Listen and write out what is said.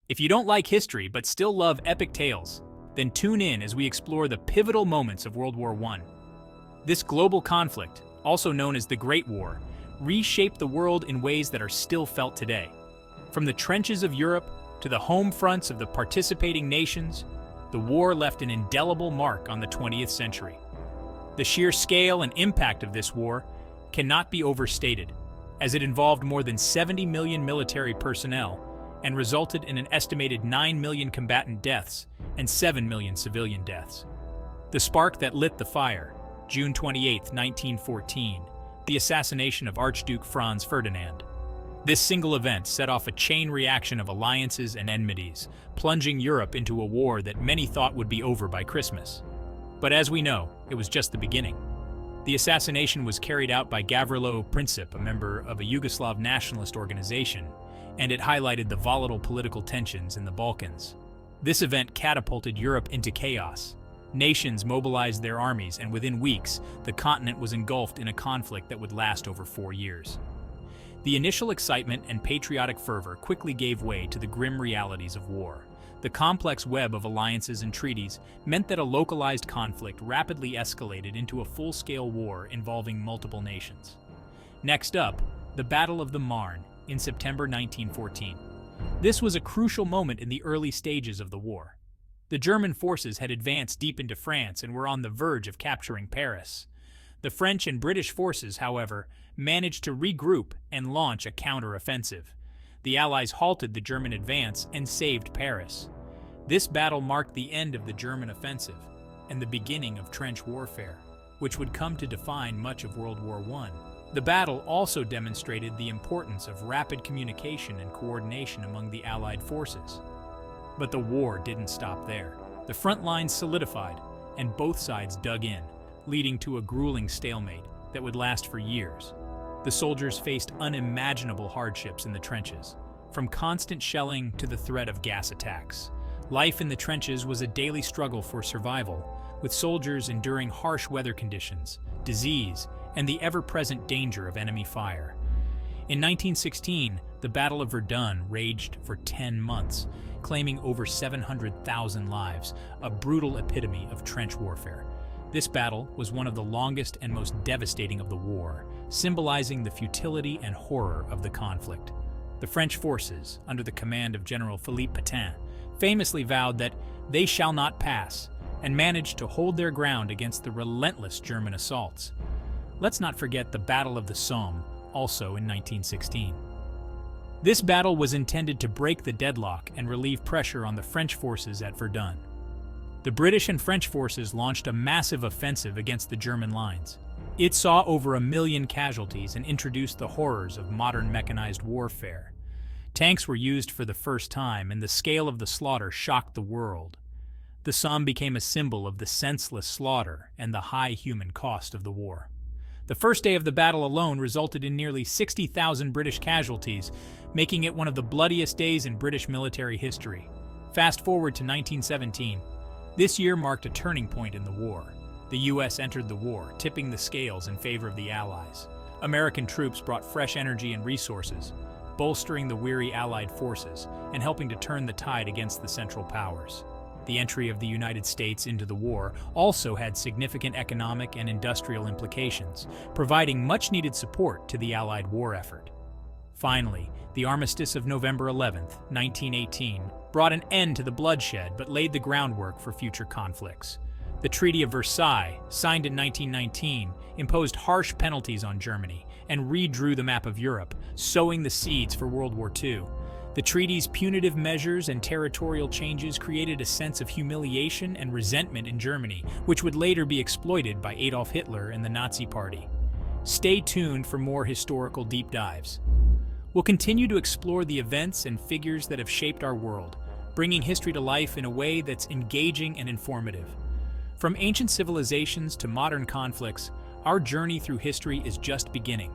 If you don't like history but still love epic tales, then tune in as we explore the pivotal moments of World War I. This global conflict, also known as the Great War, reshaped the world in ways that are still felt today. From the trenches of Europe to the home fronts of the participating nations, the war left an indelible mark on the 20th century. The sheer scale and impact of this war cannot be overstated, as it involved more than 70 million military personnel and resulted in an estimated 9 million combatant deaths and 7 million civilian deaths. The spark that lit the fire, June 28, 1914, the assassination of Archduke Franz Ferdinand. This single event set off a chain reaction of alliances and enmities, plunging Europe into a war that many thought would be over by Christmas. But as we know, it was just the beginning. The assassination was carried out by Gavrilo Princip, a member of a Yugoslav nationalist organization, and it highlighted the volatile political tensions in the Balkans. This event catapulted Europe into chaos. Nations mobilized their armies, and within weeks, the continent was engulfed in a conflict that would last over 4 years. The initial excitement and patriotic fervor quickly gave way to the grim realities of war. The complex web of alliances and treaties meant that a localized conflict rapidly escalated into a full-scale war involving multiple nations. Next up, the Battle of the Marne in September 1914. This was a crucial moment in the early stages of the war. The German forces had advanced deep into France and were on the verge of capturing Paris. The French and British forces, however, managed to regroup and launch a counter-offensive. The Allies halted the German advance and saved Paris. This battle marked the end of the German offensive and the beginning of trench warfare, which would come to define much of World War I. The battle also demonstrated the importance of rapid communication and coordination among the Allied forces. But the war didn't stop there. The front lines solidified, and both sides dug in, leading to a grueling stalemate that would last for years. The soldiers faced unimaginable hardships in the trenches, from constant shelling to the threat of gas attacks. Life in the trenches was a daily struggle for survival, with soldiers enduring harsh weather conditions, disease, and the ever-present danger of enemy fire. In 1916, the Battle of Verdun raged for 10 months, claiming over 700,000 lives, a brutal epitome of trench warfare. This battle was one of the longest and most devastating of the war, symbolizing the futility and horror of the conflict. The French forces, under the command of General Philippe Pétain, famously vowed that they shall not pass, and managed to hold their ground against the relentless German assaults. Let's not forget the Battle of the Somme, also in 1916. This battle was intended to break the deadlock and relieve pressure on the French forces at Verdun. The British and French forces launched a massive offensive against the German lines. It saw over 1 million casualties and introduced the horrors of modern mechanized warfare. Tanks were used for the first time, and the scale of the slaughter shocked the world. The Somme became a symbol of the senseless slaughter and the high human cost of the war. The first day of the battle alone resulted in nearly 60,000 British casualties, making it one of the bloodiest days in British military history. Fast forward to 1917. This year marked a turning point in the war. The U.S. entered the war, tipping the scales in favor of the Allies. American troops brought fresh energy and resources, bolstering the weary Allied forces and helping to turn the tide against the Central Powers. The entry of the United States into the war also had significant economic and industrial implications, providing much-needed support to the Allied war effort. Finally, the Armistice of November 11, 1918, brought an end to the bloodshed but laid the groundwork for future conflicts. The Treaty of Versailles, signed in 1919, imposed harsh penalties on Germany and redrew the map of Europe, sowing the seeds for World War II. The treaty's punitive measures and territorial changes created a sense of humiliation and resentment in Germany, which would later be exploited by Adolf Hitler and the Nazi Party. Stay tuned for more historical deep dives. We'll continue to explore the events and figures that have shaped our world, bringing history to life in a way that's engaging and informative. From ancient civilizations to modern conflicts, our journey through history is just beginning.